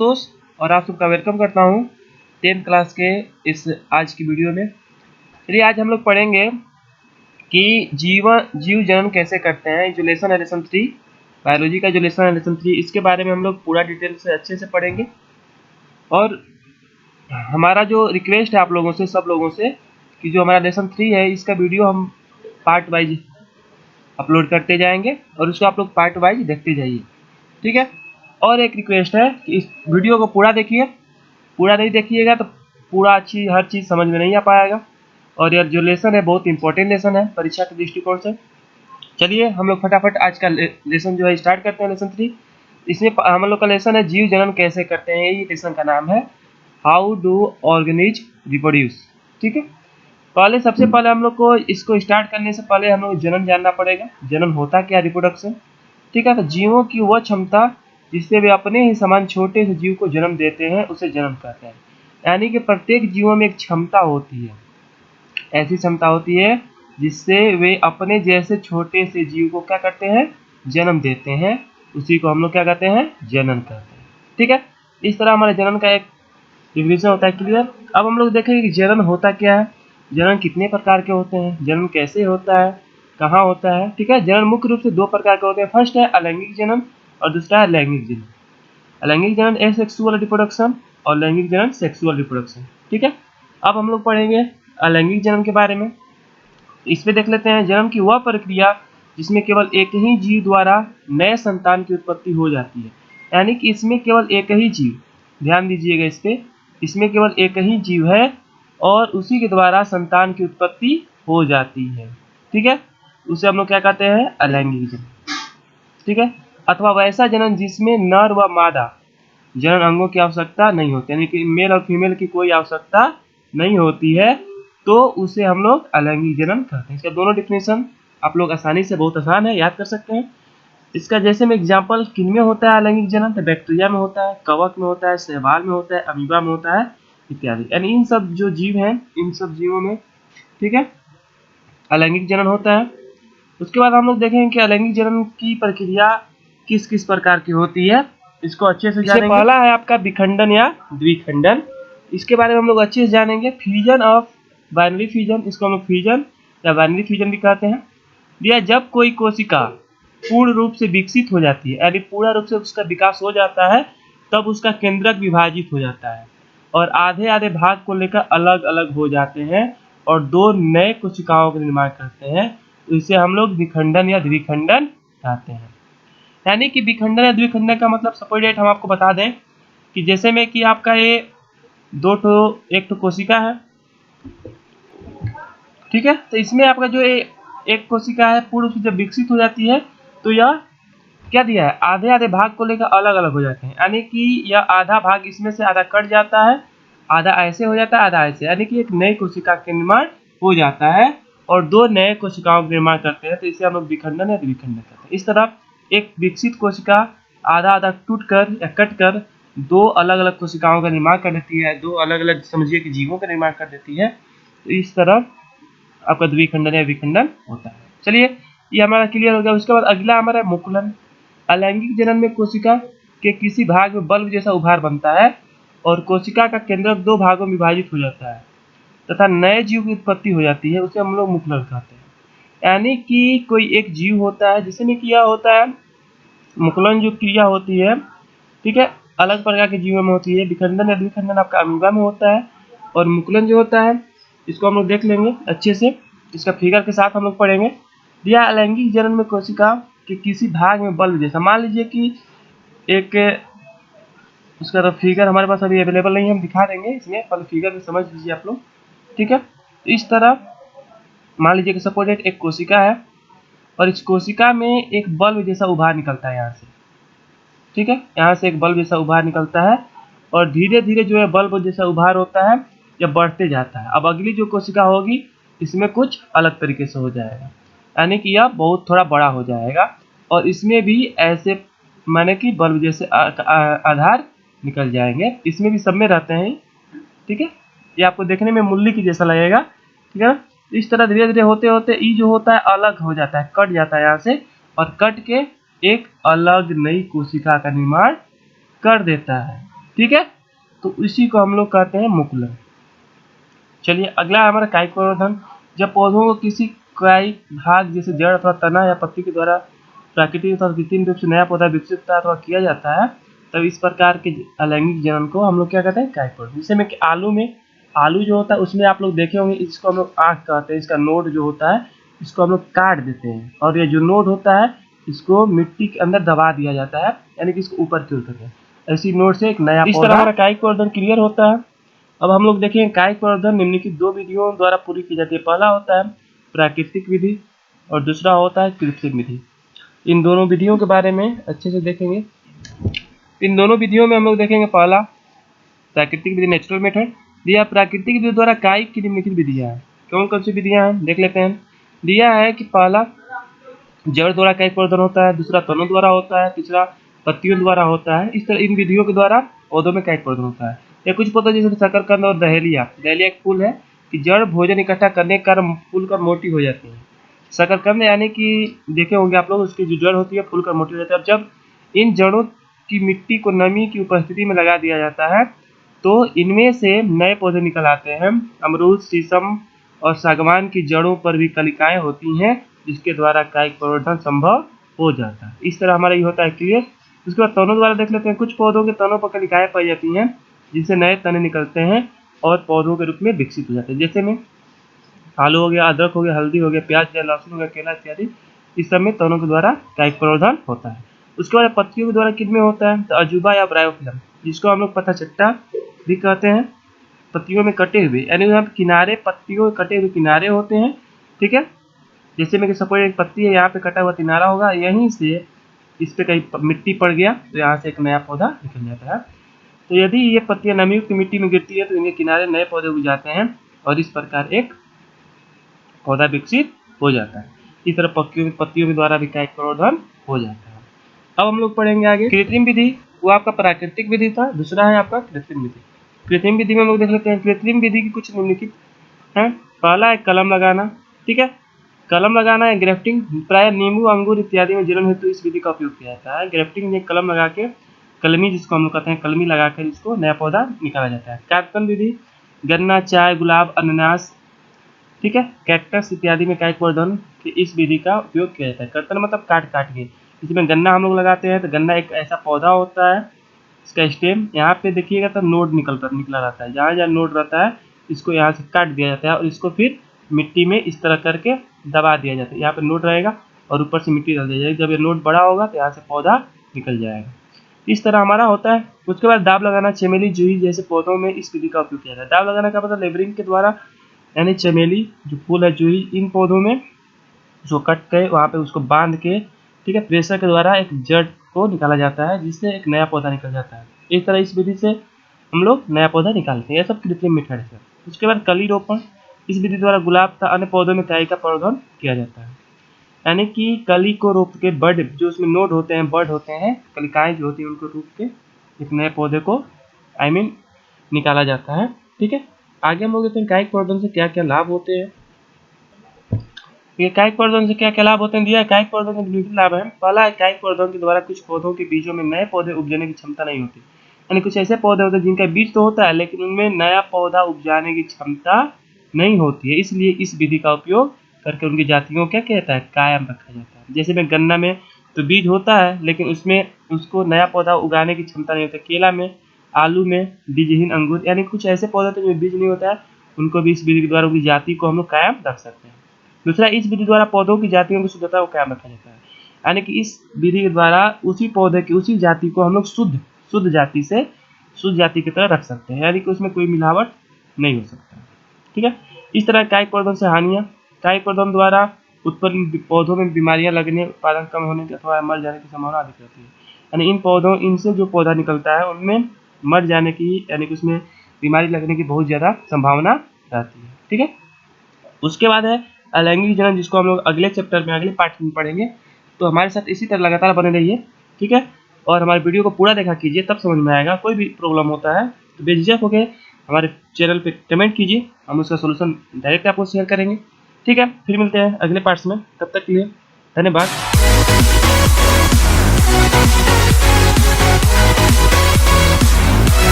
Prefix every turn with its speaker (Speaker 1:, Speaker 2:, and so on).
Speaker 1: आशुतोष और आप सबका वेलकम करता हूं 10th क्लास के इस आज की वीडियो में। चलिए आज हम लोग पढ़ेंगे कि जीव जनन कैसे करते हैं। जो लेसन है लेसन 3 बायोलॉजी का, जो लेसन है लेसन 3, इसके बारे में हम लोग पूरा डिटेल से अच्छे से पढ़ेंगे। और हमारा जो रिक्वेस्ट है आप लोगों से, सब लोगों से, कि जो हमारा लेसन 3 है इसका वीडियो हम पार्ट वाइज अपलोड करते जाएंगे और उसको आप लोग पार्ट वाइज देखते जाइए, ठीक है। और एक रिक्वेस्ट है कि इस वीडियो को पूरा देखिए, पूरा नहीं देखिएगा तो पूरा हर चीज़ समझ में नहीं आ पाएगा। और यह जो लेसन है बहुत इंपॉर्टेंट लेसन है परीक्षा के दृष्टिकोण से। चलिए हम लोग फटाफट आज का लेसन जो है स्टार्ट करते हैं। लेसन 3 इसमें हम लोग का लेसन है जीव जनन कैसे करते हैं। ये लेसन का नाम है हाउ डू ऑर्गेनिज रिप्रोड्यूस, ठीक है। सबसे पहले हम लोग को इसको स्टार्ट करने से पहले हम लोग जनन जानना पड़ेगा। जनन होता क्या, रिप्रोडक्शन, ठीक है। तो जीवों की वह क्षमता जिससे वे अपने ही समान छोटे से जीव को जन्म देते हैं उसे जन्म कहते हैं। यानी कि प्रत्येक जीवों में एक क्षमता होती है, ऐसी क्षमता होती है जिससे वे अपने जैसे छोटे से जीव को क्या करते हैं, जन्म देते हैं। उसी को हम लोग क्या कहते हैं, जनन कहते हैं, ठीक है। इस तरह हमारे जनन का एक डिफिनेशन होता है, क्लियर। अब हम लोग देखेंगे कि जनन होता क्या है, जनन कितने प्रकार के होते हैं, जनन कैसे होता है, कहाँ होता है, ठीक है। जनन मुख्य रूप से 2 प्रकार के होते हैं। फर्स्ट है अलैंगिक जनन और दूसरा है लैंगिक जनन। अलैंगिक जनन एसेक्सुअल रिप्रोडक्शन और लैंगिक जनन सेक्सुअल रिप्रोडक्शन, ठीक है। अब हम लोग पढ़ेंगे अलैंगिक जनन के बारे में। इसमें देख लेते हैं जनन की वह प्रक्रिया जिसमें केवल एक ही जीव द्वारा नए संतान की उत्पत्ति हो जाती है। यानी कि इसमें केवल एक ही जीव, ध्यान दीजिएगा इस पे, इसमें केवल एक ही जीव है और उसी के द्वारा संतान की उत्पत्ति हो जाती है, ठीक है। उसे हम लोग क्या कहते हैं, अलैंगिक जनन, ठीक है। अथवा वैसा जनन जिसमें नर व मादा जनन अंगों की आवश्यकता नहीं होती, यानी कि मेल और फीमेल की कोई आवश्यकता नहीं होती है, तो उसे हम लोग अलैंगिक जनन कहते हैं। इसका दोनों डिफिनेशन आप लोग आसानी से, बहुत आसान है, याद कर सकते हैं। इसका जैसे में एग्जाम्पल किनमें होता है अलैंगिक जनन, तो बैक्टीरिया में होता है, कवक में होता है, शैवाल में होता है, अमीबा में होता है इत्यादि। यानी इन सब जो जीव हैं, इन सब जीवों में, ठीक है, अलैंगिक जनन होता है। उसके बाद हम लोग देखेंगे कि अलैंगिक जनन की प्रक्रिया किस किस प्रकार की होती है, इसको अच्छे से जानेंगे। पहला है आपका विखंडन या द्विखंडन, इसके बारे में हम लोग अच्छे से जानेंगे। फ्यूजन ऑफ बाइनरी फ्यूजन, इसको हम लोग फ्यूजन या बाइनरी फ्यूजन भी कहते हैं। या जब कोई कोशिका पूर्ण रूप से विकसित हो जाती है, यानी पूरा रूप से उसका विकास हो जाता है, तब उसका केंद्रक विभाजित हो जाता है और आधे आधे भाग को लेकर अलग अलग हो जाते हैं और 2 नए कोशिकाओं का निर्माण करते हैं। तो इसे हम लोग विखंडन या द्विखंडन कहते हैं। यानी कि विखंडन या द्विखंडन का मतलब सपोज हम आपको बता दें कि जैसे में कि आपका ये एक ठो कोशिका है, ठीक है। तो इसमें आपका जो एक कोशिका है पूर्ण रूप से जब विकसित हो जाती है तो यह क्या दिया है, आधे आधे भाग को लेकर अलग अलग हो जाते हैं। यानी कि यह आधा भाग इसमें से आधा कट जाता है, आधा ऐसे हो जाता है, आधा ऐसे, यानी कि एक नई कोशिका का निर्माण हो जाता है और 2 नए कोशिकाओं का निर्माण करते हैं। तो इसे हम लोग विखंडन या द्विखंडन कहते हैं। इस तरह एक विकसित कोशिका आधा आधा टूट कर या कट कर 2 अलग अलग कोशिकाओं का निर्माण कर देती है, 2 अलग अलग समझिए कि जीवों का निर्माण कर देती है। तो इस तरह आपका द्विखंडन या विखंडन होता है। चलिए ये हमारा क्लियर हो गया। उसके बाद अगला हमारा मुकुलन। अलैंगिक जनन में कोशिका के किसी भाग में बल्ब जैसा उभार बनता है और कोशिका का केंद्रक 2 भागों में विभाजित हो जाता है तथा नए जीव की उत्पत्ति हो जाती है, उसे हम लोग मुकुलन कहते हैं। यानी कि कोई एक जीव होता है जिसमें क्या होता है, मुकुलन जो क्रिया होती है, ठीक है, अलग प्रकार के जीवों में होती है। विखंडन या द्विखंडन आपका अमीबा में होता है और मुकुलन जो होता है इसको हम लोग देख लेंगे अच्छे से, इसका फिगर के साथ हम लोग पढ़ेंगे। दिया अलैंगिक जनन में कोशिका के किसी भाग में बल्ब जैसा, मान लीजिए कि एक, उसका तो फिगर हमारे पास अभी अवेलेबल नहीं है, हम दिखा देंगे इसमें, पहले फिगर में समझ लीजिए आप लोग, ठीक है। तो इस तरह मान लीजिए कि सपोज एक कोशिका है और इस कोशिका में एक बल्ब जैसा उभार निकलता है यहाँ से, ठीक है, यहाँ से एक बल्ब जैसा उभार निकलता है और धीरे धीरे जो है बल्ब जैसा उभार होता है या बढ़ते जाता है। अब अगली जो कोशिका होगी इसमें कुछ अलग तरीके से हो जाएगा, यानी कि यह बहुत थोड़ा बड़ा हो जाएगा और इसमें भी ऐसे माने कि बल्ब जैसे आधार निकल जाएंगे, इसमें भी सब में रहते हैं, ठीक है। ये आपको देखने में मूली की जैसा लगेगा, ठीक है ना। इस तरह धीरे धीरे होते होते ये जो होता है अलग हो जाता है, कट जाता है यहाँ से और कट के एक अलग नई कोशिका का निर्माण कर देता है, ठीक है, तो इसी को हम लोग कहते हैं मुकुलन। चलिए अगला हमारा कायिक प्रवर्धन। जब पौधों को किसी कायिक भाग जैसे जड़ अथवा तना या पत्ती के द्वारा प्राकृतिक अथवा कृत्रिम रूप से नया पौधा विकसित होता है अथवा किया जाता है, तब इस प्रकार के अलैंगिक जनन को हम लोग क्या कहते हैं, कायिक प्रवर्धन। जैसे में कि आलू जो होता है उसमें आप लोग देखे होंगे, इसको हम लोग आँख कहते हैं, इसका नोड जो होता है इसको हम लोग काट देते हैं, और ये जो नोड होता है इसको मिट्टी के अंदर दबा दिया जाता है, यानी कि इसको ऊपर की ओर करके ऐसी नोड से एक नया पौधा, हमारा कायिक प्रवर्धन क्लियर होता है। अब हम लोग देखेंगे कायिक प्रवर्धन निम्नलिखित दो विधियों द्वारा पूरी की जाती है। पहला होता है प्राकृतिक विधि और दूसरा होता है कृत्रिम विधि। इन दोनों विधियों के बारे में अच्छे से देखेंगे। इन दोनों विधियों में हम लोग देखेंगे पहला प्राकृतिक विधि, नेचुरल मेथड। दिया प्राकृतिक विधि द्वारा कायिक की निम्नलिखित विधियां हैं। कौन कौन सी विधियां हैं देख लेते हैं। दिया है कि पहला जड़ द्वारा कायिक प्रवर्धन होता है, दूसरा तनों द्वारा होता है, तीसरा पत्तियों द्वारा होता है। इस तरह इन विधियों के द्वारा पौधों में कायिक प्रवर्धन होता है। या कुछ पौधे जैसे शकरकंद और दहलिया एक फूल है कि जड़ भोजन इकट्ठा करने के कारण फूलकर मोटी हो जाती है। शकरकंद यानी कि देखे होंगे आप लोग, उसकी जो जड़ होती है फूलकर मोटी हो जाती है। अब जब इन जड़ों की मिट्टी को नमी की उपस्थिति में लगा दिया जाता है तो इनमें से नए पौधे निकल आते हैं। अमरूद, शीशम और सागवान की जड़ों पर भी कलिकाएं होती हैं, जिसके द्वारा कायिक प्रवर्धन संभव हो जाता है। इस तरह हमारा ये होता है क्लियर। उसके बाद तनों द्वारा देख लेते हैं। कुछ पौधों के तनों पर कलिकाएं पाई जाती हैं, जिससे नए तने निकलते हैं और पौधों के रूप में विकसित हो जाते हैं। जैसे में आलू हो गया, अदरक हो गया, हल्दी हो गया, प्याज या लहसुन हो गया, केला इत्यादि। इस सब में तनों के द्वारा कायिक प्रवर्धन होता है। उसके बाद पत्तियों के द्वारा किन में होता है, तो अजूबा या ब्रायोफिलम, जिसको हम लोग पत्ता चट्टा भी कहते हैं। पत्तियों में कटे हुए, यानी यहाँ पे किनारे, पत्तियों के कटे हुए किनारे होते हैं। ठीक है, जैसे में कि सपोज एक पत्ती है, यहाँ पे कटा हुआ किनारा होगा, यहीं से इस पे कहीं मिट्टी पड़ गया तो यहाँ से एक नया पौधा निकल जाता है। तो यदि ये पत्तियां नमीयुक्त मिट्टी में गिरती है तो इनके किनारे नए पौधे उग जाते हैं और इस प्रकार एक पौधा विकसित हो जाता है। इस तरह पत्तियों के द्वारा भी कायिक प्रवर्धन हो जाता है। अब हम लोग पढ़ेंगे आगे कृत्रिम विधि। वो आपका प्राकृतिक विधि था, दूसरा है आपका कृत्रिम विधि। कृत्रिम विधि में हम लोग देख लेते हैं। कृत्रिम विधि की कुछ निम्नलिखित है। पहला है कलम लगाना। ठीक है, कलम लगाना है ग्रेफ्टिंग। प्राय नींबू, अंगूर इत्यादि में जनन हेतु इस विधि का उपयोग किया जाता है। ग्रेफ्टिंग में कलम लगा के, कलमी जिसको हम लोग कहते हैं, कलमी लगाकर इसको नया पौधा निकाला जाता है। कार्तन विधि गन्ना, चाय, गुलाब, अनानास, ठीक है, कैक्टस इत्यादि में कायिक प्रवर्धन की इस विधि का उपयोग किया जाता है। कर्तन मतलब काट काट के। इसमें गन्ना हम लोग लगाते हैं तो गन्ना एक ऐसा पौधा होता है, इसका स्टेम यहाँ पे देखिएगा तो नोड निकला रहता है। जहाँ जहाँ नोड रहता है इसको यहाँ से काट दिया जाता है और इसको फिर मिट्टी में इस तरह करके दबा दिया जाता है। यहाँ पे नोड रहेगा और ऊपर से मिट्टी डाल दी जाएगी। जब ये नोड बड़ा होगा तो यहाँ से पौधा निकल जाएगा। इस तरह हमारा होता है। उसके बाद दाब लगाना, चमेली, जूही जैसे पौधों में इस विधि का उपयोग किया जाता है। दाब लगाना का मतलब लेबरिंग के द्वारा, यानी चमेली जो फूल है, जूही, इन पौधों में उसको कट के वहाँ पे उसको बांध के, ठीक है, प्रेशर के द्वारा एक जड़ को निकाला जाता है, जिससे एक नया पौधा निकल जाता है। इस तरह इस विधि से हम लोग नया पौधा निकालते हैं। यह सब कृत्रिम मेथड है। उसके बाद कली रोपण। इस विधि द्वारा गुलाब तथा अन्य पौधों में कायिक का प्रवर्धन किया जाता है। यानी कि कली को रोप के, बड जो उसमें नोड होते हैं, बड होते हैं, कलिकाएं जो होती हैं, उनको रोप के एक नए पौधे को निकाला जाता है। ठीक है, आगे हम लोग देखते हैं कायिक प्रवर्धन से क्या क्या लाभ होते हैं। ये कायिक प्रवर्धन से क्या क्या लाभ होते हैं दिया है। कायिक प्रवर्धन के विभिन्न लाभ हैं। पहला है कायिक प्रवर्धन के द्वारा कुछ पौधों के बीजों में नए पौधे उपजाने की क्षमता नहीं होती। यानी कुछ ऐसे पौधे होते हैं जिनका बीज तो होता है लेकिन उनमें नया पौधा उपजाने की क्षमता नहीं होती है, इसलिए इस विधि का उपयोग करके उनकी जातियों क्या कहता है, कायम रखा जाता है। जैसे में गन्ना में तो बीज होता है लेकिन उसमें उसको नया पौधा उगाने की क्षमता नहीं होती। केला में, आलू में बीजहीन अंगूर, यानी कुछ ऐसे पौधे होते हैं जिनमें बीज नहीं होता है, उनको भी इस विधि के द्वारा उनकी जाति को हम लोग कायम रख सकते हैं। दूसरा, इस विधि द्वारा पौधों की जातियों की शुद्धता को कायम रखा जाता है। यानी कि इस विधि के द्वारा उसी पौधे की, उसी जाति को हम लोग शुद्ध जाति से शुद्ध जाति की तरह रख सकते हैं, यानी कि उसमें कोई मिलावट नहीं हो सकता। ठीक है, इस तरह कायिक प्रवर्धन से हानियां। कायिक प्रवर्धन द्वारा उत्पन्न पौधों में बीमारियां लगने, उत्पादन कम होने की अथवा मर जाने की संभावना अधिक रहती है। यानी इनसे जो पौधा निकलता है उनमें मर जाने की, यानी कि उसमें बीमारी लगने की बहुत ज़्यादा संभावना रहती है। ठीक है, उसके बाद है अलैंगिक जनन, जिसको हम लोग अगले चैप्टर में, अगले पार्ट में पढ़ेंगे। तो हमारे साथ इसी तरह लगातार बने रहिए। ठीक है, और हमारे वीडियो को पूरा देखा कीजिए, तब समझ में आएगा। कोई भी प्रॉब्लम होता है तो बेझिझक होकर हमारे चैनल पे कमेंट कीजिए, हम उसका सोल्यूशन डायरेक्ट आपको शेयर करेंगे। ठीक है, फिर मिलते हैं अगले पार्ट्स में, तब तक के लिए धन्यवाद।